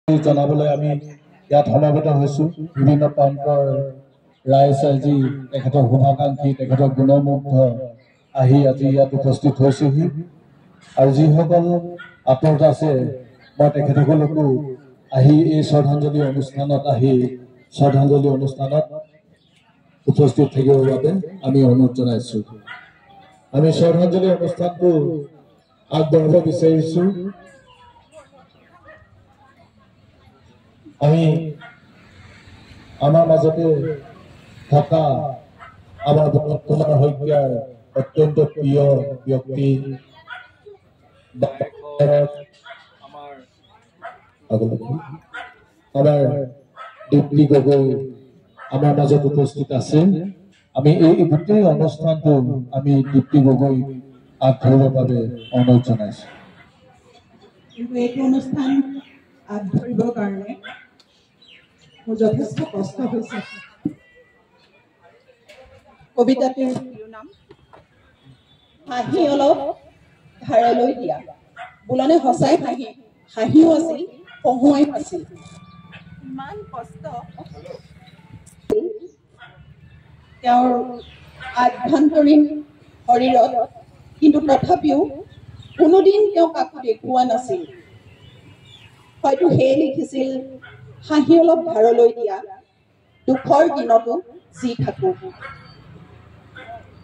জনাবলৈ আমি ইয়াত সমাবেত হৈছোঁ। বিভিন্ন প্ৰান্তৰ ৰাইজ আজি তেখেতৰ শুভাকাংক্ষী তেখেতৰ গুণমুগ্ধ আহি আজি ইয়াত উপস্থিত হৈছেহি আৰু যিসকল আঁতৰত আছে মই তেখেতসকলকো আহি এই শ্ৰদ্ধাঞ্জলি অনুষ্ঠানত উপস্থিত থাকিবৰ বাবে আমি অনুৰোধ জনাইছোঁ। আমি শ্ৰদ্ধাঞ্জলি অনুষ্ঠানটো আগবঢ়াব বিচাৰিছোঁ। আমি আমাৰ মাজতে থকা আমাৰ ভৰত কুমাৰ শইকীয়াৰ অত্যন্ত প্ৰিয় ব্যক্তি আমাৰ দীপ্তি গগৈ আমাৰ মাজত উপস্থিত আছে। আমি এই গোটেই অনুষ্ঠানটো আমি দীপ্তি গগৈ আগবঢ়াবৰ বাবে অনুৰোধ জনাইছোঁ। কিন্তু এইটো অনুষ্ঠান আগবঢ়াবৰ কাৰণে মোৰ যথেষ্ট কষ্ট হৈছে। কবিতাটোৰ নাম হাঁহি অলপ ধাৰলৈ দিয়া। বোলনে সঁচাই হাঁহিও আছিল, হহুৱাই আছিল। ইমান কষ্ট তেওঁৰ আভ্যন্তৰীণ শৰীৰত, কিন্তু তথাপিও কোনোদিন তেওঁ কাকো দেখুওৱা নাছিল। হয়তো সেয়ে লিখিছিল, হাঁহি অলপ ধাৰলৈ দিয়া, দুখৰ দিনতো যি থাকো।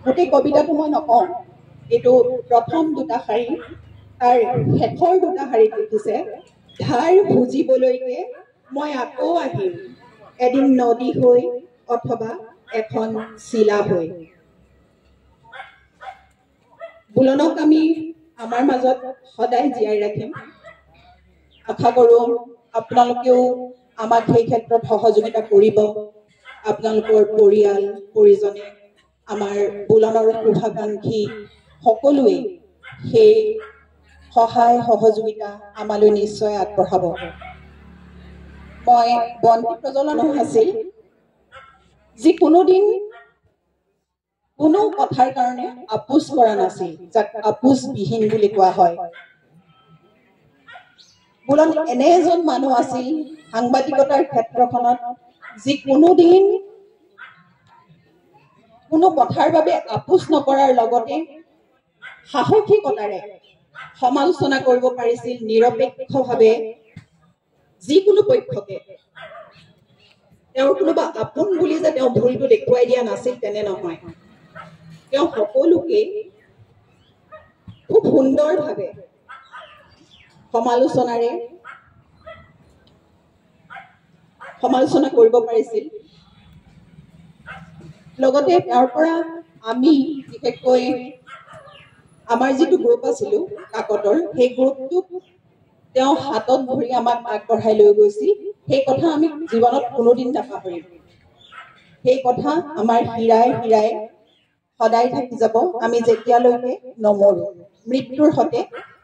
গোটেই কবিতাটো মই নকওঁ, এইটো প্ৰথম দুটা শাৰী, তাৰ শেষৰ দুটা শাৰীত লিখিছে, ধাৰ বুজিবলৈকে মই আকৌ আহিম, এদিন নদী হৈ অথবা এখন চিলা হৈ। বুলনক আমি আমাৰ মাজত সদায় জীয়াই ৰাখিম। আশা কৰোঁ আপোনালোকেও আমাক সেই ক্ষেত্ৰত সহযোগিতা কৰিব। আপোনালোকৰ পৰিয়াল পৰিজনে, আমাৰ বুলনৰ শুভাকাংক্ষী সকলোৱে সেই সহায় সহযোগিতা আমালৈ নিশ্চয় আগবঢ়াব। মই বন্তি প্ৰজ্বলনো আছিল, যি কোনোদিন কোনো কথাৰ কাৰণে আপোচ কৰা নাছিল, যাক আপোচবিহীন বুলি কোৱা হয়। বুলন এনে এজন মানুহ আছিল সাংবাদিকতাৰ ক্ষেত্ৰখনত, যি কোনোদিন কোনো কথাৰ বাবে আপোচ নকৰাৰ লগতে সাহসিকতাৰে সমালোচনা কৰিব পাৰিছিল নিৰপেক্ষভাৱে যিকোনো পক্ষকে। তেওঁৰ কোনোবা আপোন বুলি যে তেওঁ ভুলটো দেখুৱাই দিয়া নাছিল তেনে নহয়। তেওঁ সকলোকে খুব সুন্দৰভাৱে সমালোচনা কৰিব পাৰিছিল। লগতে তেওঁৰ পৰা আমি বিশেষকৈ আমাৰ যিটো গ্ৰুপ আছিলো কাকতৰ, সেই গ্ৰুপটোক তেওঁ হাতত ধৰি আমাক আগবঢ়াই লৈ গৈছিল। সেই কথা আমি জীৱনত কোনোদিন নাপাহৰিম। সেই কথা আমাৰ হীৰাই হীৰাই সদায় থাকি যাব, আমি যেতিয়ালৈকে নমৰো।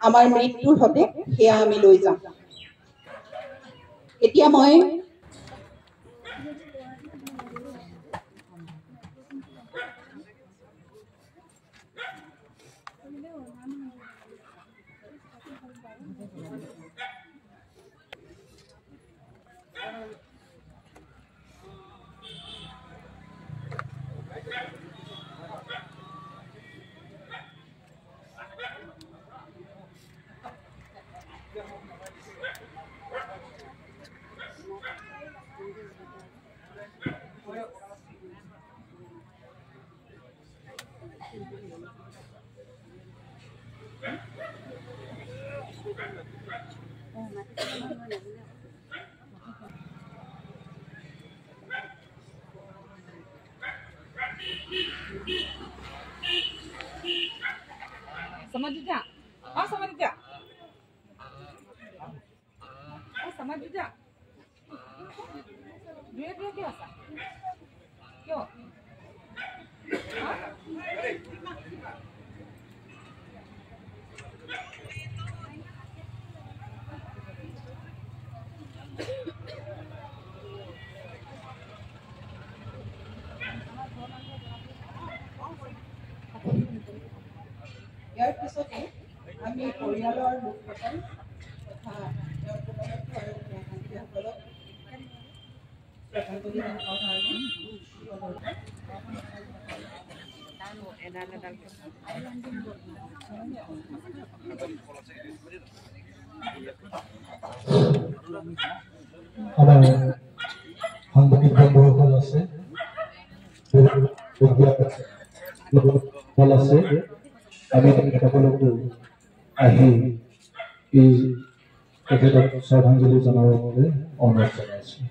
আমাৰ মৃত্যুৰ সতে সেয়া আমি লৈ যাম। এতিয়া মই ইয়াৰ পিছতে আমি পৰিয়ালৰ লোকসকল তথা আমাৰ সাংবাদিক বন্ধুসকল আছে, আমি তেখেতসকলকো আহি এই তেখেতক শ্ৰদ্ধাঞ্জলি জনাবৰ বাবে অনুৰোধ জনাইছোঁ।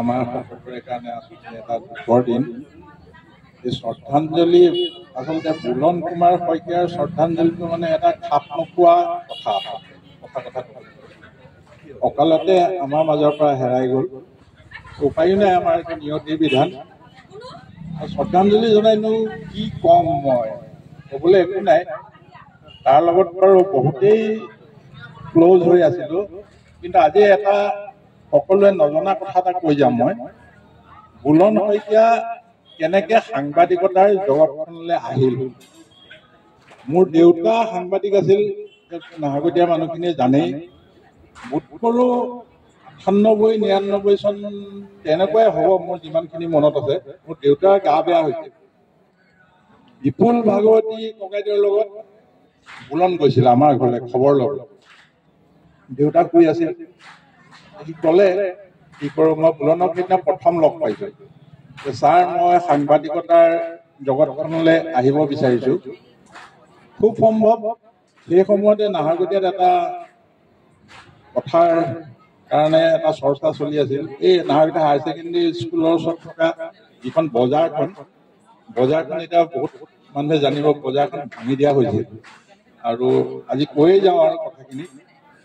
আমাৰ সকলোৰে কাৰণে আচলতে এটা দুখৰ দিন। এই শ্ৰদ্ধাঞ্জলি আচলতে বুলন কুমাৰ শইকীয়াৰ শ্ৰদ্ধাঞ্জলিটো মানে এটা খাপ নোপোৱা কথা। অকালতে আমাৰ মাজৰ পৰা হেৰাই গ'ল, উপায়ো নাই, আমাৰ এইটো নিয়তিৰ বিধান। শ্ৰদ্ধাঞ্জলি জনাইনো কি ক'ম, মই ক'বলৈ একো নাই। তাৰ লগত বাৰু বহুতেই ক্ল'জ হৈ আছিলোঁ, কিন্তু আজি এটা সকলোৱে নজনা কথা এটা কৈ যাম। মই বুলন শইকীয়া কেনেকে সাংবাদিকতাৰ জগতখনলৈ আহিল। মোৰ দেউতা সাংবাদিক আছিল, নাহৰকটীয়া মানুহখিনিয়ে জানেই। বোধকৰো 98-99 চন তেনেকুৱাই হ'ব, মোৰ যিমানখিনি মনত আছে। মোৰ দেউতাৰ গা বেয়া হৈছিল, বিপুল ভাগৱতী ককাইদেউৰ লগত বুলন গৈছিল আমাৰ ঘৰলৈ খবৰ ল'ব। দেউতা শুই আছিল, সি ক'লে কি কৰোঁ, মই বুলনক সেইদিনা প্ৰথম লগ পাইছোঁ। ছাৰ, মই সাংবাদিকতাৰ জগতখনলৈ আহিব বিচাৰিছোঁ। খুব সম্ভৱ সেই সময়তে নাহৰকটীয়াত এটা কথাৰ কাৰণে এটা চৰ্চা চলি আছিল। এই নাহৰকটীয়া হায়াৰ ছেকেণ্ডেৰী স্কুলৰ ওচৰত থকা যিখন বজাৰখন এতিয়া বহুত মানুহে জানিব, বজাৰখন ভাঙি দিয়া হৈছিল। আৰু আজি কৈয়ে যাওঁ আৰু কথাখিনি।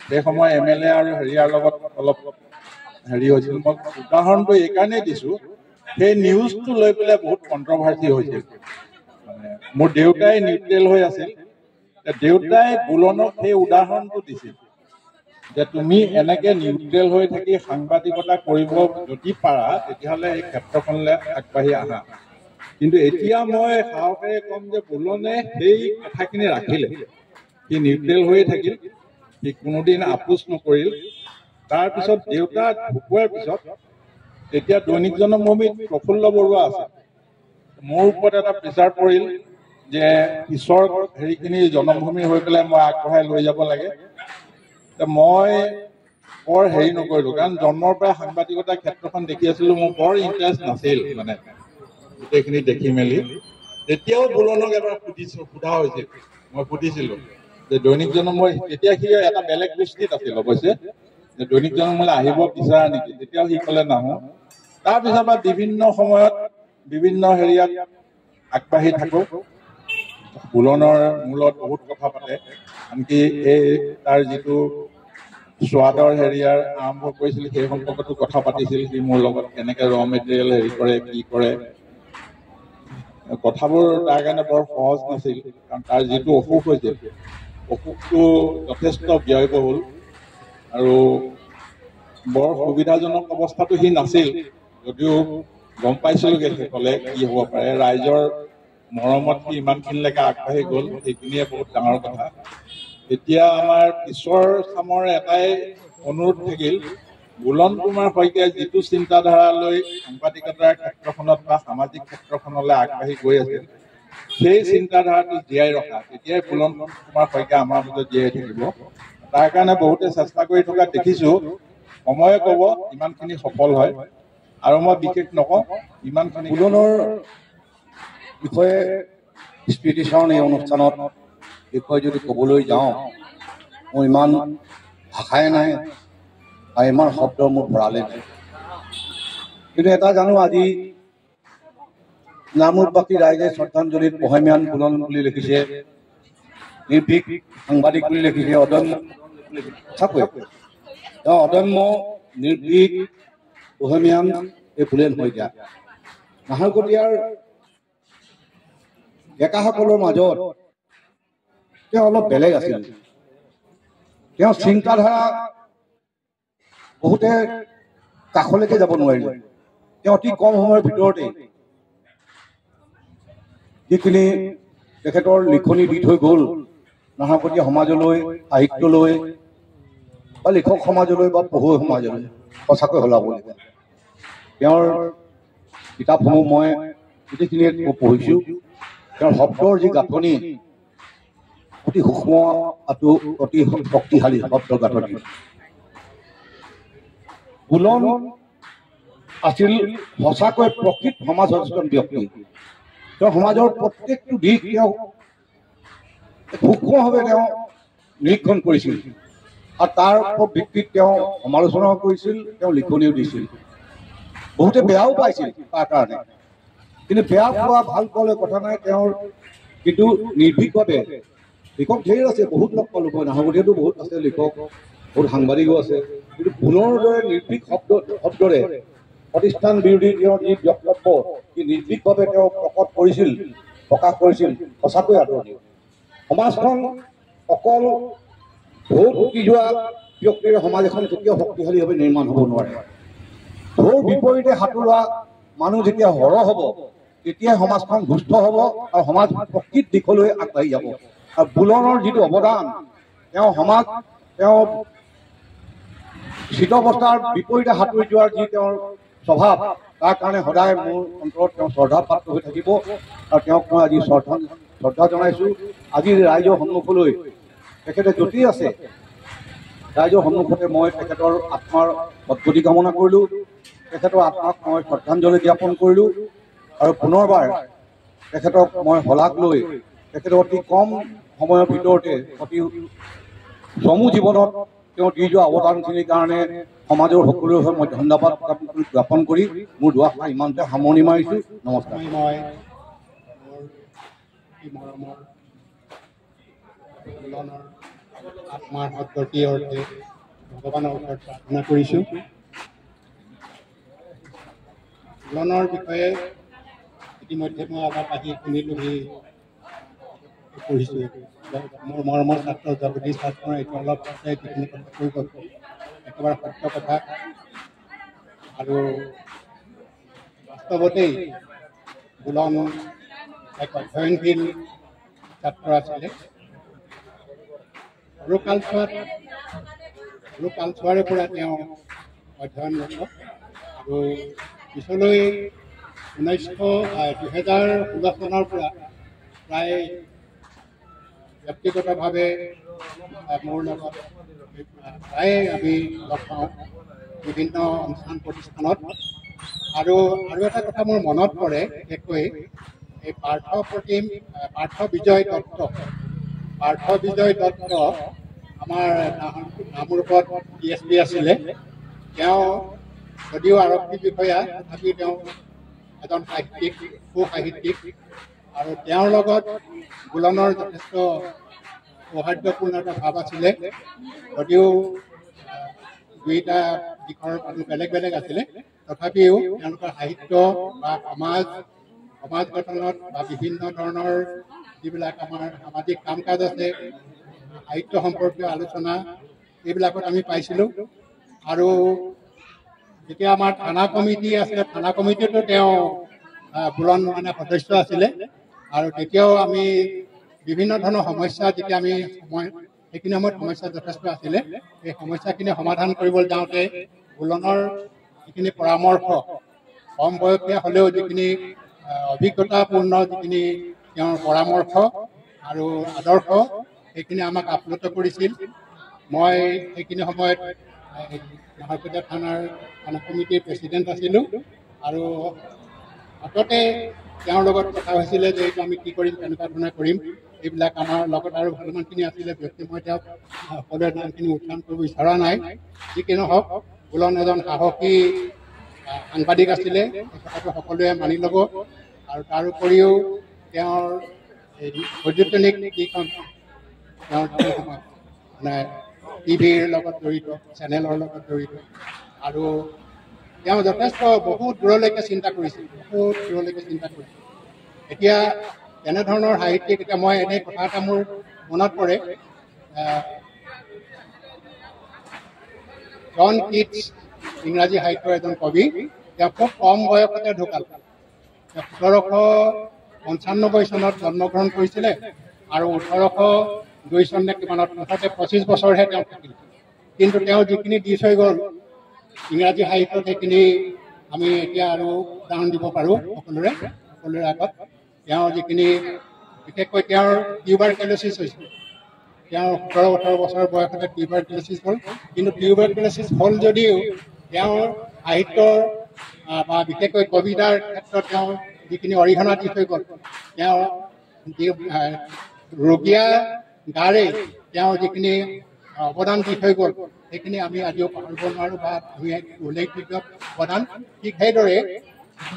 সেই সময় MLA আৰু হেৰিয়াৰ লগত অলপ হেৰি হৈছিল। মই উদাহৰণটো এইকাৰণেই দিছোঁ, সেই নিউজটো লৈ পেলাই বহুত কণ্ট্ৰভাৰ্চি হৈছিল। মানে মোৰ দেউতাই নিউট্ৰেল হৈ আছিল, দেউতাই বুলনক সেই উদাহৰণটো দিছিল যে তুমি এনেকে নিউট্ৰেল হৈ থাকি সাংবাদিকতা কৰিব যদি পাৰা, তেতিয়াহ'লে এই ক্ষেত্ৰখনলৈ আগবাঢ়ি আহা। কিন্তু এতিয়া মই সাহসেৰে ক'ম যে বুলনে সেই কথাখিনি ৰাখিলে। সি নিউট্ৰেল হৈয়ে থাকিল, সি কোনোদিন আপোচ নকৰিল। তাৰপিছত দেউতা ঢুকোৱাৰ পিছত তেতিয়া দৈনিক জনমভূমিত প্ৰফুল্ল বৰুৱা আছে। মোৰ ওপৰত এটা প্ৰেছাৰ পৰিল যে পিছৰ হেৰিখিনি জনমভূমি হৈ পেলাই মই আগবঢ়াই লৈ যাব লাগে। মই বৰ হেৰি নকৰিলোঁ, কাৰণ জন্মৰ পৰা সাংবাদিকতাৰ ক্ষেত্ৰখন দেখি আছিলোঁ। মোৰ বৰ ইণ্টাৰেষ্ট নাছিল মানে গোটেইখিনি দেখি মেলি। তেতিয়াও বুলনক এবাৰ সোধা হৈছিল, মই সুধিছিলোঁ যে দৈনিক জনমভূমি, তেতিয়া সি এটা বেলেগ দৃষ্টিত আছিল অৱশ্যে, যে দৈনিক জনমভূমিলৈ আহিব বিচৰা নেকি। তেতিয়াও সি ক'লে নাহো। তাৰপিছৰ পৰা বিভিন্ন সময়ত বিভিন্ন হেৰিয়াত আগবাঢ়ি থাকোঁ। বুলনৰ মূলত বহুত কথা পাতে। আনকি এই তাৰ যিটো সোৱাদৰ হেৰিয়াৰ আৰম্ভ কৰিছিল সেই সম্পৰ্কতো কথা পাতিছিল সি মোৰ লগত, কেনেকৈ ৰ মেটেৰিয়েল হেৰি কৰে কি কৰে। কথাবোৰ তাৰ কাৰণে বৰ সহজ নাছিল, কাৰণ তাৰ যিটো অসুখ হৈছিল অসুখটো যথেষ্ট ব্যয়বহুল আৰু বৰ সুবিধাজনক অৱস্থাটো সি নাছিল, যদিও গম পাইছিলোগে সেইফালে কি হ'ব পাৰে। ৰাইজৰ মৰমত সি ইমানখিনিলৈকে আগবাঢ়ি গ'ল, সেইখিনিয়ে বহুত ডাঙৰ কথা। এতিয়া আমাৰ পিছৰ চামৰ এটাই অনুৰোধ থাকিল, বুলন কুমাৰ শইকীয়াই যিটো চিন্তাধাৰালৈ সাংবাদিকতাৰ ক্ষেত্ৰখনত বা সামাজিক ক্ষেত্ৰখনলৈ আগবাঢ়ি গৈ আছিল সেই চিন্তাধাৰাটো জীয়াই ৰখা, তেতিয়াই বুলন কুমাৰ শইকীয়া আমাৰ মাজত জীয়াই থাকিব। তাৰ কাৰণে বহুতে চেষ্টা কৰি থকা দেখিছো, সময়ে ক'ব ইমানখিনি সফল হয়। আৰু মই বিশেষ নকওঁ, ইমানখিনি বুলনৰ বিষয়ে স্মৃতিচাৰণ এই অনুষ্ঠানত বিষয়ে যদি ক'বলৈ যাওঁ মোৰ ইমান ভাষাই নাই আৰু ইমান শব্দ মোৰ ভৰালে নাই। কিন্তু এটা জানো, আজি নামৰূপবাসী ৰাইজে শ্ৰদ্ধাঞ্জলিত বহেমিয়ান বুলন বুলি লিখিছে, নিৰ্ভীক সাংবাদিক বুলি লিখিছে, অদম্য সঁচাকৈ তেওঁ অদম্য নিৰ্ভীক বহেমিয়ান এই বুলেন শইকীয়া। নাহৰকটীয়াৰ ডেকাসকলৰ মাজত তেওঁ অলপ বেলেগ আছিল। তেওঁ চিন্তাধাৰা বহুতে কাষলৈকে যাব নোৱাৰিলে। তেওঁ অতি কম সময়ৰ ভিতৰতে যিখিনি তেখেতৰ লিখনি দি থৈ গ'ল নাহৰকটীয়া সমাজলৈ, সাহিত্যলৈ বা লিখক সমাজলৈ বা পঢ়ুৱৈ সমাজলৈ, সঁচাকৈ সলাবলগীয়া। তেওঁৰ কিতাপসমূহ মই গোটেইখিনিয়ে পঢ়িছোঁ। তেওঁৰ শব্দৰ যি গাঁথনি অতি সূক্ষ্ম আৰু অতি শক্তিশালী শব্দৰ গাঁথনি। বুলন আছিল সঁচাকৈ প্ৰকৃত সমাজ সচেতন ব্যক্তি। তেওঁ সমাজৰ প্ৰত্যেকটো দিশ তেওঁ সূক্ষ্মভাৱে তেওঁ নিৰীক্ষণ কৰিছিল আৰু তাৰ ভিত্তিত তেওঁ সমালোচনাও কৰিছিল, তেওঁ লিখনিও দিছিল। বহুতে বেয়াও পাইছিল তাৰ কাৰণে, কিন্তু বেয়া পোৱা ভাল পোৱালৈ কথা নাই। তেওঁৰ কিন্তু নিৰ্ভীকভাৱে লিখক ঢেৰ আছে, বহুত লগ পালোঁ মই, নাহৰকটীয়াতো বহুত আছে লিখক, বহুত সাংবাদিকো আছে, কিন্তু বুলনৰ দৰে নিৰ্ভীক শব্দৰে প্ৰতিষ্ঠান বিৰোধী তেওঁৰ যি বক্তব্য, সি নিৰ্ভীকভাৱে তেওঁ প্ৰকট কৰিছিল, প্ৰকাশ কৰিছিল, সঁচাকৈ আদৰণীয়। সমাজখন অকল ভোট উঠি যোৱা ব্যক্তিৰে সমাজ এখন কেতিয়াও শক্তিশালীভাৱে নিৰ্মাণ হ'ব নোৱাৰে। ভোৰ বিপৰীতে সাঁতোৰা মানুহ যেতিয়া সৰহ হ'ব তেতিয়াই সমাজখন সুস্থ হ'ব আৰু সমাজ প্ৰকৃত দিশলৈ আগবাঢ়ি যাব। আৰু বুলনৰ যিটো অৱদান, তেওঁ শীত অৱস্থাৰ বিপৰীতে সাঁতুৰি যোৱাৰ যি তেওঁৰ স্বভাৱ, তাৰ কাৰণে সদায় মোৰ অন্তৰত তেওঁ শ্ৰদ্ধা পাত্ৰ হৈ থাকিব আৰু তেওঁক মই আজি শ্ৰদ্ধা জনাইছোঁ। আজি ৰাইজৰ সন্মুখলৈ তেখেতে য'তেই আছে ৰাইজৰ সন্মুখতে মই তেখেতৰ আত্মাৰ সদ্গতি কামনা কৰিলোঁ, তেখেতৰ আত্মাক মই শ্ৰদ্ধাঞ্জলি জ্ঞাপন কৰিলোঁ আৰু পুনৰবাৰ তেখেতক মই শলাগ লৈ তেখেতৰ অতি কম সময়ৰ ভিতৰতে অতি চমু জীৱনত তেওঁ দি যোৱা অৱদানখিনিৰ কাৰণে সমাজৰ সকলোৰে হৈ মই ধন্যবাদ জ্ঞাপন কৰি মোৰ দুআষাৰ ইমানতে সামৰণি মাৰিছোঁ। নমস্কাৰ। মই মৰমৰ বুলনৰ আত্মাৰ সদ্গতিৰ অৰ্থে ভগৱানৰ ওচৰত প্ৰাৰ্থনা কৰিছোঁ। বুলনৰ বিষয়ে ইতিমধ্যে মই আগত আহি শুনিলোহি, পঢ়িছোঁ। মোৰ মৰমৰ ছাত্ৰ জগদীশ ছাত্ৰৰ এইটো অলপ আছে, যিখিনি কথা কৈ গ'ল একেবাৰে সত্য কথা। আৰু বাস্তৱতেই বুলন এক অধ্যয়নশীল ছাত্ৰ আছিলে। সৰু কালচোৱাৰে পৰা তেওঁ অধ্যয়নৰত আৰু পিছলৈ 2016 চনৰ পৰা প্ৰায় ব্যক্তিগতভাৱে মোৰ লগত প্ৰায়ে আমি লগ পাওঁ বিভিন্ন অনুষ্ঠান প্ৰতিষ্ঠানত। আৰু এটা কথা মোৰ মনত পৰে, বিশেষকৈ এই পাৰ্থ বিজয় দত্ত আমাৰ নামৰূপত DSP আছিলে। তেওঁ যদিও আৰক্ষী বিষয়া, তথাপি তেওঁ এজন সু সাহিত্যিক আৰু তেওঁৰ লগত বুলনৰ যথেষ্ট সৌহাৰ্দ্যপূৰ্ণ এটা ভাৱ আছিলে যদিও দুইটা দিশৰ মানুহ বেলেগ বেলেগ আছিলে তথাপিও তেওঁলোকৰ সাহিত্য বা সমাজ গঠনত বা বিভিন্ন ধৰণৰ যিবিলাক আমাৰ সামাজিক কাম কাজ আছে সাহিত্য সম্পৰ্কীয় আলোচনা এইবিলাকত আমি পাইছিলোঁ আৰু যেতিয়া আমাৰ থানা কমিটি আছিলে থানা কমিটিতো তেওঁ বুৰণ মানে সদস্য আছিলে আৰু তেতিয়াও আমি বিভিন্ন ধৰণৰ সমস্যা যেতিয়া আমি সেইখিনি সময়ত সমস্যা যথেষ্ট আছিলে এই সমস্যাখিনি সমাধান কৰিবলৈ যাওঁতে বুৰণৰ যিখিনি পৰামৰ্শ কম বয়সীয়া হ'লেও যিখিনি অভিজ্ঞতাপূৰ্ণ যিখিনি তেওঁৰ পৰামৰ্শ আৰু আদৰ্শ সেইখিনি আমাক আপ্লুত কৰিছিল মই সেইখিনি সময়ত নাহৰকটীয়া থানাৰ কমিটিৰ প্ৰেচিডেণ্ট আছিলোঁ আৰু হাততে তেওঁৰ লগত কথা হৈছিলে যে এইটো আমি কি কৰিম কেনেকুৱা ধৰণে কৰিম এইবিলাক আমাৰ লগত আৰু ভালেমানখিনি আছিলে ব্যক্তি মই তেওঁক সকলোৰে নামখিনি উত্থান কৰিব বিচৰা নাই যি কি নহওক বুলন এজন সাহসী সাংবাদিক আছিলে এই কথাটো সকলোৱে মানি ল'ব আৰু তাৰ উপৰিও তেওঁৰ বৈদ্যুতিক যিখন তেওঁৰ মানে টিভিৰ লগত জড়িত চেনেলৰ লগত জড়িত আৰু তেওঁ যথেষ্ট বহুত দূৰলৈকে চিন্তা কৰিছিল এতিয়া এনেধৰণৰ সাহিত্যিক এতিয়া মই এনে কথা এটা মোৰ মনত পৰে জন কিটছ ইংৰাজী সাহিত্যৰ এজন কবি তেওঁ খুব কম বয়সতে ঢুকাল 1795 চনত জন্মগ্ৰহণ কৰিছিলে আৰু 1802 চন কিমানত মুঠতে 25 বছৰহে তেওঁ থাকিল কিন্তু তেওঁ যিখিনি দি থৈ গ'ল ইংৰাজী সাহিত্যত সেইখিনি আমি এতিয়া আৰু উদাহৰণ দিব পাৰোঁ সকলোৰে আগত তেওঁ যিখিনি বিশেষকৈ তেওঁৰ টিউবাৰকুলোচিছ হৈছিল তেওঁৰ 17-18 বছৰ বয়সতে টিউবাৰকুলোচিছ হ'ল কিন্তু টিউবাৰকুলোচিছ হ'ল যদিও তেওঁৰ সাহিত্যৰ বা বিশেষকৈ কবিতাৰ ক্ষেত্ৰত তেওঁ যিখিনি অৰিহণা দি থৈ গ'ল তেওঁ ৰুগীয়া গাৰে তেওঁ যিখিনি অৱদান দি থৈ গ'ল সেইখিনি আমি আজিও পাহৰিব নোৱাৰোঁ বা আমি উল্লেখযোগ্য অৱদান ঠিক সেইদৰে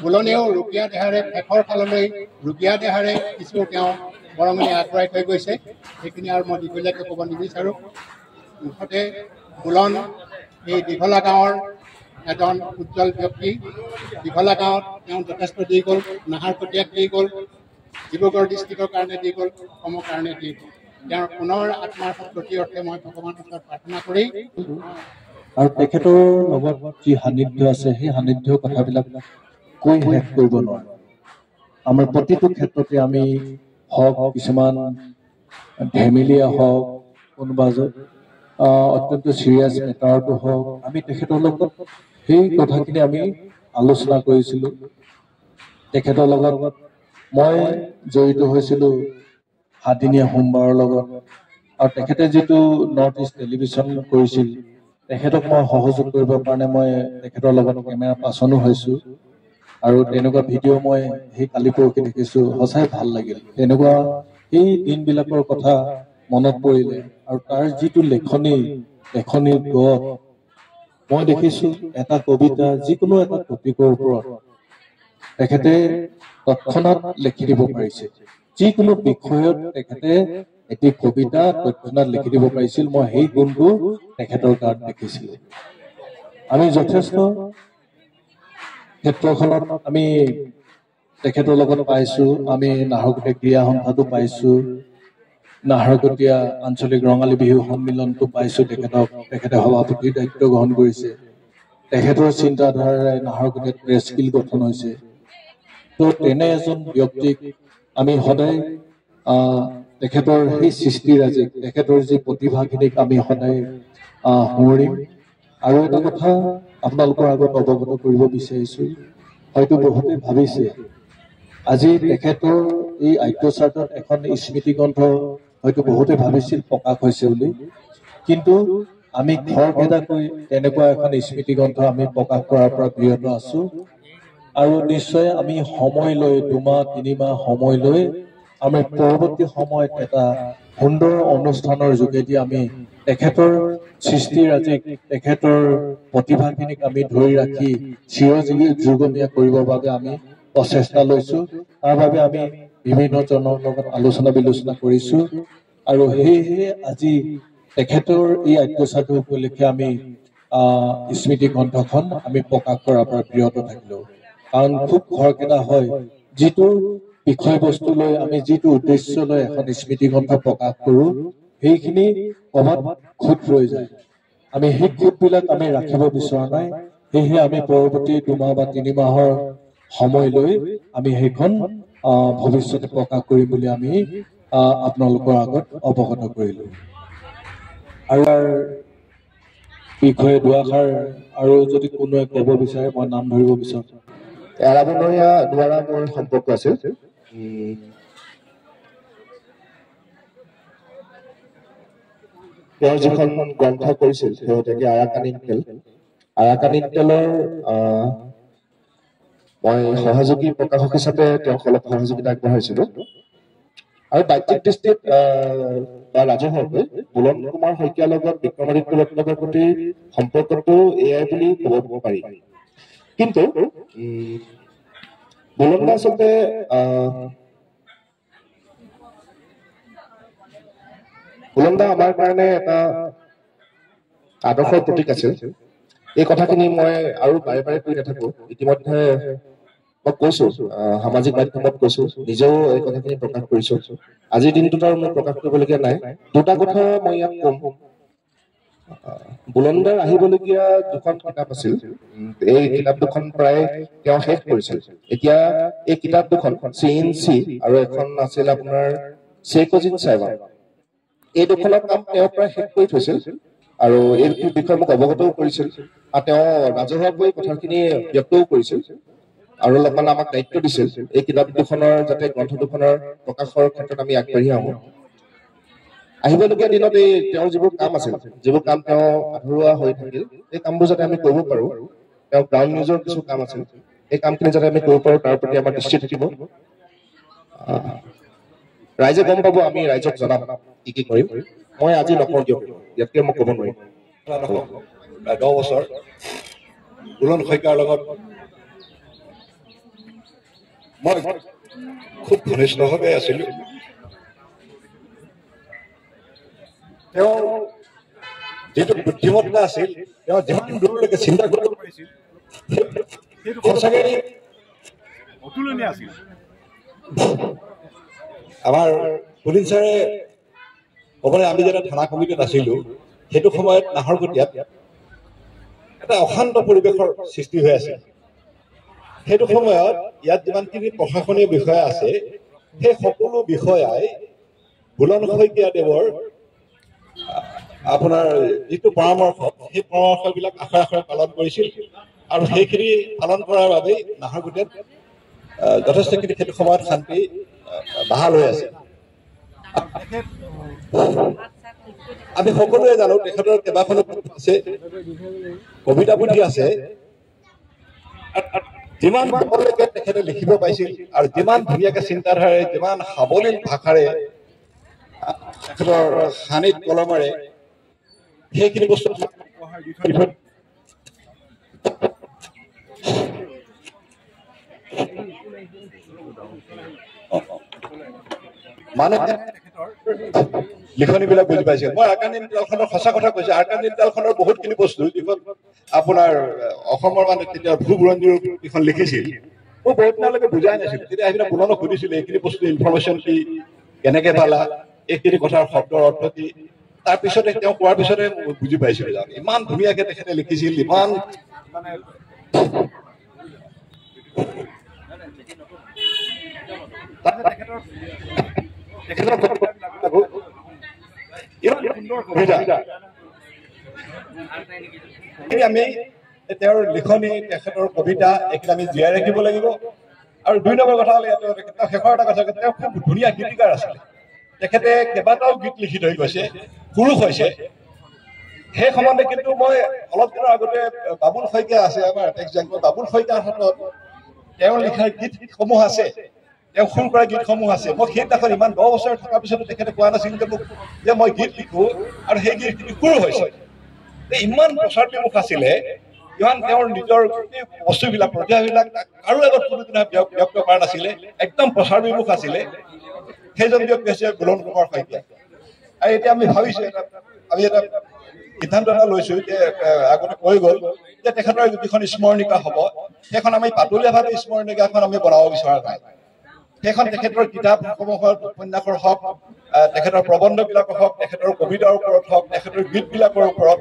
বুলনেও ৰুগীয়া দেহাৰে শেষৰ ফাললৈ ৰুগীয়া দেহাৰে কিছু তেওঁ বৰঙণি আগবঢ়াই থৈ গৈছে সেইখিনি আৰু মই দীঘলীয়াকৈ ক'ব নিবিচাৰোঁ মুঠতে বুলন এই দীঘলা গাঁৱৰ এজন উজ্জ্বল ব্যক্তি দীঘলা গাঁৱত তেওঁ যথেষ্ট দি গ'ল নাহৰকটীয়াক দি গ'ল ডিব্ৰুগড় ডিষ্ট্ৰিক্টৰ কাৰণে দি গ'ল অসমৰ কাৰণে দি গ'ল তেওঁৰ পুনৰ আত্মাৰ সদ্গতিৰ অৰ্থে মই ভগৱানৰ ওচৰত প্ৰাৰ্থনা কৰি আৰু তেখেতৰ লগত যি সান্নিধ্য আছে সেই সান্নিধ্যৰ কথাবিলাক কৈ শেষ কৰিব নোৱাৰোঁ আমাৰ প্ৰতিটো ক্ষেত্ৰতে আমি হওক কিছুমান ধেমেলীয়া হওক কোনোবা অত্যন্ত চিৰিয়াছ মেটাৰটো হওক আমি তেখেতৰ লগত সেই কথাখিনি আমি আলোচনা কৰিছিলোঁ তেখেতৰ লগত মই জড়িত হৈছিলোঁ 7 দিনীয়া সোমবাৰৰ লগত আৰু তেখেতে যিটো নৰ্থ ইষ্ট টেলিভিশ্যন কৰিছিল তেখেতক মই সহযোগ কৰিবৰ কাৰণে মই তেখেতৰ লগত কেমেৰা পাৰ্চনো হৈছোঁ আৰু তেনেকুৱা ভিডিঅ' মই সেই কালি পৰহি দেখিছোঁ সঁচাই ভাল লাগিল তেনেকুৱা সেই দিনবিলাকৰ কথা মনত পৰিলে আৰু তাৰ যিটো লেখনিৰ গত মই দেখিছোঁ এটা কবিতা যিকোনো এটা টপিকৰ ওপৰত তেখেতে তৎক্ষণাত লিখি দিব পাৰিছে যিকোনো বিষয়ত তেখেতে এটি কবিতা তৎক্ষণাত লিখি দিব পাৰিছিল মই সেই গুণটো তেখেতৰ গাত দেখিছিলোঁ আমি যথেষ্ট ক্ষেত্ৰখনত আমি তেখেতৰ লগত পাইছোঁ আমি নাহৰকটীয়া ক্ৰীড়া সন্থাটো পাইছোঁ নাহৰকটীয়া আঞ্চলিক ৰঙালী বিহু সন্মিলনটো পাইছোঁ তেখেতে সভাপতিৰ দায়িত্ব গ্ৰহণ কৰিছে তেখেতৰ চিন্তাধাৰাৰে নাহৰকটীয়াত প্ৰেছ গিল গঠন হৈছে তো তেনে এজন ব্যক্তিক আমি সদায় তেখেতৰ সেই সৃষ্টিৰাজিক তেখেতৰ যি প্ৰতিভাখিনিক আমি সদায় সোঁৱৰিম আৰু এটা কথা আপোনালোকৰ আগত অৱগত কৰিব বিচাৰিছোঁ হয়তো বহুতে ভাবিছে আজি তেখেতৰ এই আদ্যচাৰ্টত এখন স্মৃতিগ্ৰন্থ হয়তো বহুতে ভাবিছিল প্ৰকাশ হৈছে বুলি কিন্তু আমি খৰখেদাকৈ তেনেকুৱা এখন স্মৃতিগ্ৰন্থ আমি প্ৰকাশ কৰাৰ পৰা বিৰত আছোঁ আৰু নিশ্চয় আমি সময় লৈ 2 মাহ 3 মাহ সময় লৈ আমি পৰৱৰ্তী সময়ত এটা সুন্দৰ অনুষ্ঠানৰ যোগেদি আমি তেখেতৰ সৃষ্টিৰাজিক তেখেতৰ প্ৰতিভাখিনিক আমি ধৰি ৰাখি চিৰযুগমীয়া কৰিবৰ বাবে আমি প্ৰচেষ্টা লৈছোঁ তাৰ বাবে আমি বিভিন্নজনৰ লগত আলোচনা বিলোচনা কৰিছোঁ আৰু সেয়েহে আজি তেখেতৰ এই আদ্যসাধু উপলক্ষে আমি স্মৃতি গ্ৰন্থখন আমি প্ৰকাশ কৰাৰ পৰা বিৰত থাকিলো। কাৰণ খুব খৰকেইটা হয়, যিটো বিষয়বস্তু লৈ আমি যিটো উদ্দেশ্য লৈ এখন স্মৃতি গ্ৰন্থ প্ৰকাশ কৰো, সেইখিনি ক'ৰবাত খুঁত ৰৈ যায়। আমি সেই খুঁতবিলাক আমি ৰাখিব বিচৰা নাই। সেয়েহে আমি পৰৱৰ্তী 2 মাহ বা 3 মাহৰ সময় লৈ আমি সেইখন ভৱিষ্যতে প্ৰকাশ কৰিম বুলি আমি আপোনালোকৰ আগত অৱগত কৰিলো। আৰু বিষয়ে দুআষাৰ আৰু যদি কোনোৱে ক'ব বিচাৰে মই নাম ধৰিব বিচাৰো। এৰা বনৰীয়া দ্বাৰা মোৰ সম্পৰ্ক আছিল। তেওঁ যিখন গ্ৰন্থ কৰিছিল শেহতীয়াকৈ আৰাকানী তেল, আৰাকানী তেলৰ মই সহযোগী প্ৰকাশক হিচাপে তেওঁক অলপ সহযোগিতা আগবঢ়াইছিলো। আৰু বাহ্যিক দৃষ্টিত বা ৰাজহুৱাকৈ বুলন কুমাৰ শইকীয়াৰ লগত বিক্ৰমাদিত্য ৰত্নাকৰ প্ৰতি সম্পৰ্কটো এয়াই বুলি ক'ব পাৰি। কিন্তু বুলন দা আচলতে বুলন দা আমাৰ কাৰণে এটা আদৰ্শৰ প্ৰতীক আছিল। এই কথাখিনি মই আৰু বাৰে বাৰে কৈ নাথাকো, ইতিমধ্যে মই কৈছো, সামাজিক মাধ্যমত কৈছো, নিজেও এই কথাখিনি প্ৰকাশ কৰিছো। আজিৰ দিনটোত আৰু মই প্ৰকাশ কৰিবলগীয়া নাই। দুটা কথা মই ইয়াত কম। বুলন দাৰ আহিবলগীয়া 2খন কিতাপ আছিল। এই কিতাপ 2খন প্ৰায় তেওঁ শেষ কৰিছিল। এতিয়া এই কিতাপ 2খন CNC আৰু এখন আছিল আপোনাৰ চেকজিন চাইবাৰ, এই 2খনৰ কাম তেওঁ প্ৰায় শেষ কৰি থৈছিল আৰু এই বিষয়ে মোক অৱগতও কৰিছিল। আৰু তেওঁ ৰাজহুৱাকৈ কথাখিনি ব্যক্তও কৰিছিল আৰু অলপমান আমাক দায়িত্ব দিছিল এই কিতাপ 2খনৰ যাতে গ্ৰন্থ 2খনৰ প্ৰকাশৰ ক্ষেত্ৰত আমি আগবাঢ়ি আহোঁ। আহিবলগীয়া দিনত এই তেওঁৰ যিবোৰ কাম আছিল, যিবোৰ কাম তেওঁ আধৰুৱা হৈ থাকিল, এই কামবোৰ যাতে আমি কৰিব পাৰো। তেওঁ গ্ৰাউণ্ড নিউজৰ কিছু কাম আছিল, এই কামখিনি যাতে আমি কৰিব পাৰো তাৰ প্ৰতি আমাৰ দৃষ্টি থাকিব। ৰাইজে গম পাব, আমি ৰাইজক জনাম কি কি কৰিম। মই আজি নকওঁ দিয়ক, ইয়াতকে মই ক'ব নোৱাৰিম। 10 বছৰ বুলন শইকীয়াৰ লগত মই খুব ঘনিষ্ঠভাৱে আছিলোঁ। তেওঁ যিটো বুদ্ধিমত্তা আছিল, তেওঁ যিমান দূৰলৈকে চিন্তা কৰিব পাৰিছিল সেইটো সঁচাকৈ অতুলনীয় আছিল। আমাৰ পুলিন ছাৰে ক'বলৈ, আমি যেতিয়া থানা কমিটিত আছিলোঁ সেইটো সময়ত নাহৰকটীয়াত এটা অশান্ত পৰিৱেশৰ সৃষ্টি হৈ আছে। সেইটো সময়ত ইয়াত যিমানখিনি প্ৰশাসনীয় বিষয়া আছে, সেই সকলো বিষয়াই বুলন শইকীয়া দেৱৰ আপোনাৰ যিটো পৰামৰ্শ, সেই পৰামৰ্শবিলাক আখৰে আখৰে পালন কৰিছিল আৰু সেইখিনি পালন কৰাৰ বাবেই নাহৰকটীয়াত যথেষ্টখিনি সেইটো সময়ত শান্তি বাহাল হৈ আছে। আমি সকলোৱে জানো তেখেতৰ কেইবাখনো আছে, কবিতা পুথি আছে। যিমান ভাললৈকে তেখেতে লিখিব পাৰিছিল আৰু যিমান ধুনীয়াকে চিন্তাধাৰাৰে, যিমান সাৱলীল ভাষাৰে তেখেতৰ সানিত কলমেৰে সেইখিনি বস্তু মানে লিখনিবিলাক বুজি পাইছে। মই আৰাকানী তালখনৰ সঁচা কথা কৈছো, আৰাকানী তালখনৰ বহুতখিনি বস্তু যিখন আপোনাৰ অসমৰ মানে তেতিয়া ভূবুৰঞ্জীৰ যিখন লিখিছিল, মই বহুত দিনলৈকে বুজাই নাছিলো। তেতিয়া আহি বুলনক সুধিছিলো এইখিনি বস্তু ইনফৰমেশ্যন কি, কেনেকে পালা, এইখিনি কথাৰ শব্দৰ অৰ্থ কি। তাৰপিছতে তেওঁ কোৱাৰ পিছতে মই বুজি পাইছিলো, জানো ইমান ধুনীয়াকে তেখেতে লিখিছিল, ইমান মানে আমি তেওঁৰ লিখনি, তেখেতৰ কবিতা এইখিনি আমি জীয়াই ৰাখিব লাগিব। আৰু 2 নম্বৰ কথা হ'লে শেষৰ এটা কথা, তেওঁ খুব ধুনীয়া গীতিকাৰ আছিলে। তেখেতে কেইবাটাও গীত লিখি থৈ গৈছে, পুৰুষ হৈছে। সেই সম্বন্ধে কিন্তু মই অলপ দিনৰ আগতে বাবুল শইকীয়া আছে আমাৰ বাবুল শইকীয়াৰ হাতত তেওঁৰ লিখা গীতসমূহ আছে, তেওঁ সুৰ কৰা গীতসমূহ আছে। মই সেইদিনাখন ইমান 10 বছৰ থকাৰ পিছতো তেখেতে কোৱা নাছিল যে মই গীত লিখো আৰু সেই গীতখিনি সুৰ হৈছে। ইমান প্ৰচাৰ বিমুখ আছিলে, ইমান তেওঁৰ নিজৰ বস্তুবিলাক, প্ৰতিভাবিলাক কাৰো আগত কোনোদিনা ব্যক্ত কৰা নাছিলে, একদম প্ৰচাৰ বিমুখ আছিলে। সেইজন ব্যক্তি হৈছে বুলন কুমাৰ শইকীয়া। আৰু এতিয়া আমি ভাবিছোঁ আমি এটা সিদ্ধান্ত এটা লৈছোঁ যে আগতে কৈ গ'ল যে তেখেতৰ যিখন স্মৰণিকা হ'ব সেইখন আমি পাতলীয়াভাৱে স্মৰণিকাখন আমি বনাব বিচৰা নাই। সেইখন তেখেতৰ কিতাপসমূহৰ উপন্যাসৰ হওক, তেখেতৰ প্ৰবন্ধবিলাকৰ হওক, তেখেতৰ কবিতাৰ ওপৰত হওক, তেখেতৰ গীতবিলাকৰ ওপৰত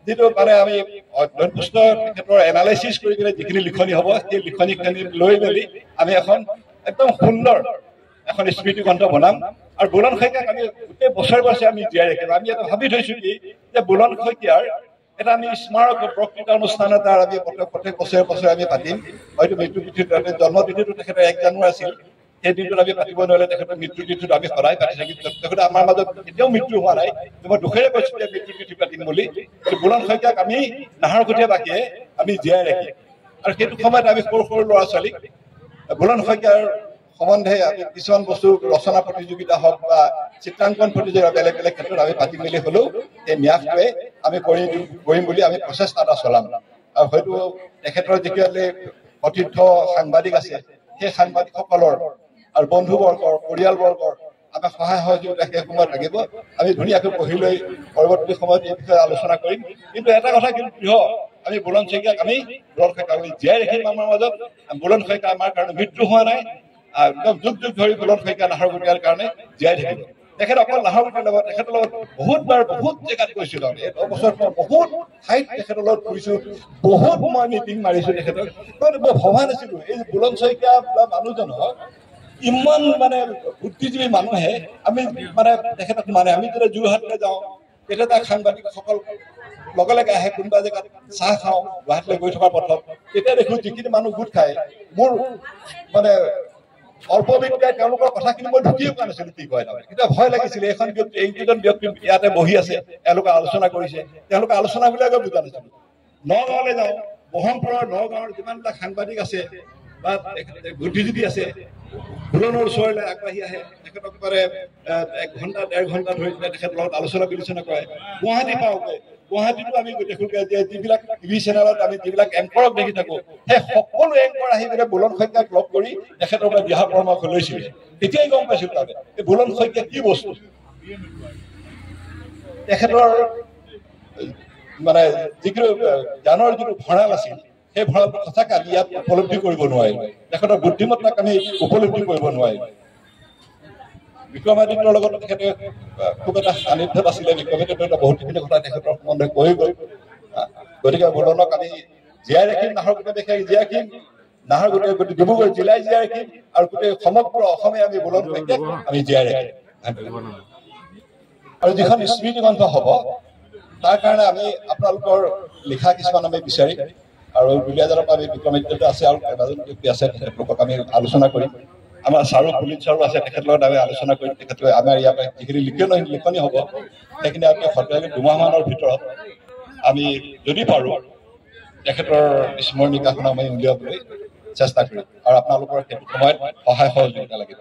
যিটো মানে আমি অধ্যয়নপুষ্ট তেখেতৰ এনালাইচিছ কৰি কিনে যিখিনি লিখনি হ'ব সেই লিখনিখিনি লৈ মেলি আমি এখন একদম সুন্দৰ এখন স্মৃতি গ্ৰন্থ বনাম। আৰু বুলন শইকীয়াক আমি গোটেই বছৰে বছৰে আমি জীয়াই ৰাখিম। আমি এটা ভাবি থৈছোঁ কি যে বুলন শইকীয়াৰ এটা আমি স্মাৰক বক্তৃতা অনুষ্ঠান এটা আমি প্ৰত্যেক বছৰে বছৰে আমি পাতিম। হয়তো মৃত্যু তিথিত জন্মতিথিটো তেখেতৰ 1 জানুৱাৰী আছিল, সেই দিনটোত আমি পাতিব নোৱাৰিলে তেখেতৰ মৃত্যু তিথিটো আমি সদায় পাতি থাকিম। তেখেতে আমাৰ মাজত কেতিয়াও মৃত্যু হোৱা নাই। মই দুখেৰে কৈছোঁ যে মৃত্যু তিথি পাতিম বুলি। বুলন শইকীয়াক আমি নাহৰকটীয়াবাসীয়ে আমি জীয়াই ৰাখিম। আৰু সেইটো সময়ত আমি সৰু সৰু ল'ৰা ছোৱালীক বুলন শইকীয়াৰ সম্বন্ধে আমি কিছুমান বস্তু ৰচনা প্ৰতিযোগিতা হওক বা চিত্ৰাংকন প্ৰতিযোগিতা বেলেগ বেলেগ ক্ষেত্ৰত আমি পাতি মেলি হ'লেও সেই ন্যাসটোৱে আমি কৰিম বুলি আমি প্ৰচেষ্টা এটা চলাম। আৰু হয়তো তেখেতৰ যিখিনি সতীৰ্থ সাংবাদিক আছে সেই সাংবাদিকসকলৰ আৰু বন্ধুবৰ্গৰ পৰিয়ালবৰ্গৰ আমাৰ সহায় সহযোগিতা সেই সময়ত লাগিব। আমি ধুনীয়াকৈ পঢ়ি লৈ পৰৱৰ্তী সময়ত এই বিষয়ে আলোচনা কৰিম। কিন্তু এটা কথা কিন্তু দৃঢ়, আমি বুলন শইকীয়াক আমি জীয়াই ৰাখিম আমাৰ মাজত। বুলন শইকীয়া আমাৰ কাৰণে মৃত্যু হোৱা নাই। একদম যুগ যুগ ধৰি বুলন শইকীয়া নাহৰকটীয়াৰ কাৰণে জীয়াই থাকিব। তেখেত অকল নাহৰকটীয়াৰ লগত তেখেতৰ লগত বহুতবাৰ বহুত জেগাত গৈছিলোঁ। এই 10 বছৰত মই বহুত ঠাইত তেখেতৰ লগত ফুৰিছোঁ, বহুত মই মিটিং মাৰিছোঁ তেখেতক। মই ভবা নাছিলোঁ এই বুলন শইকীয়া বা মানুহজনক ইমান মানে বুদ্ধিজীৱী মানুহে আমি মানে তেখেতক মানে আমি যেতিয়া যোৰহাটলৈ যাওঁ তেতিয়া তাক সাংবাদিকসকল লগে লগে আহে, কোনোবা জেগাত চাহ খাওঁ গুৱাহাটীলৈ গৈ থকাৰ পথত, তেতিয়া দেখোঁ যিখিনি মানুহ গোট খায় মোৰ মানে অল্প বিদ্যাই তেওঁলোকৰ কথাখিনি মই ঢুকিয়ে পোৱা নাছিলোঁ কি কয়। কিন্তু ভয় লাগিছিলে এইখন ব্যক্তি এইকেইজন ব্যক্তি ইয়াতে বহি আছে, তেওঁলোকে আলোচনা কৰিছে, তেওঁলোকে আলোচনাবিলাকে বুজা নাছিলোঁ। নগাঁৱলৈ যাওঁ, ব্ৰহ্মপুৰৰ নগাঁৱৰ যিমানবিলাক সাংবাদিক আছে বা বুদ্ধিজীৱী আছে বুলনৰ ওচৰলৈ আগবাঢ়ি আহে, তেখেতক পাৰে 1 ঘণ্টা 1.5 ঘণ্টা ধৰি তেখেতৰ লগত আলোচনা বিলোচনা কৰে। গুৱাহাটী পাওঁগৈ, গুৱাহাটীতো আমি দেখোঁগৈ যে যিবিলাক টিভি চেনেলত আমি যিবিলাক এংকৰক দেখি থাকোঁ সেই সকলো এংকৰ আহি পেলাই বুলন শইকীয়াক লগ কৰি তেখেতৰ পৰা দিহা পৰামৰ্শ লৈছিলে। তেতিয়াই গম পাইছিলোঁ তাতে এই বুলন শইকীয়া কি বস্তু। তেখেতৰ মানে যিটো জ্ঞানৰ যিটো ভঁৰাল আছিল সেই ভঁৰালটো সঁচাকৈ আমি ইয়াত উপলব্ধি কৰিব নোৱাৰিম। তেখেতৰ বুদ্ধিমত্তাক আমি উপলব্ধি কৰিব নোৱাৰিম। বিক্ৰমাদিত্যৰ লগত তেখেতে খুব এটা সান্নিধ্যত আছিলে। বিক্ৰমাদিত্যই বহুতখিনি কথা তেখেতৰ সম্বন্ধে কৈ গ'ল। গতিকে বুলনক আমি জীয়াই ৰাখিম, নাহৰকটীয়াবাসীয়ে জীয়াই ৰাখিম, নাহৰকটীয়া ডিব্ৰুগড় জিলাই জীয়াই ৰাখিম আৰু গোটেই সমগ্ৰ অসমে আমি বুলন শইকীয়াক আমি জীয়াই ৰাখিম। আৰু যিখন স্মৃতি গ্ৰন্থ হ'ব তাৰ কাৰণে আমি আপোনালোকৰ লিখা কিছুমান আমি বিচাৰিম। আৰু দুলীয়াজানৰ পৰা আমি বিক্ৰমাদিত্য আছে আৰু এজন ব্যক্তি আছে, তেখেতলোকক আমি আলোচনা কৰিম। আমাৰ ছাৰো পুলিচ ছাৰো আছে, তেখেতৰ লগত আমি আলোচনা কৰিম। তেখেতলোকে আমাৰ ইয়াৰ পৰা যিখিনি লিখনি হ'ব সেইখিনি আমি সদায় 2 মাহমানৰ ভিতৰত আমি যদি পাৰোঁ তেখেতৰ স্মৰণিকাখন আমি উলিয়াবলৈ চেষ্টা কৰিম। আৰু আপোনালোকৰ সেইটো সময়ত সহায় সহযোগিতা লাগিব।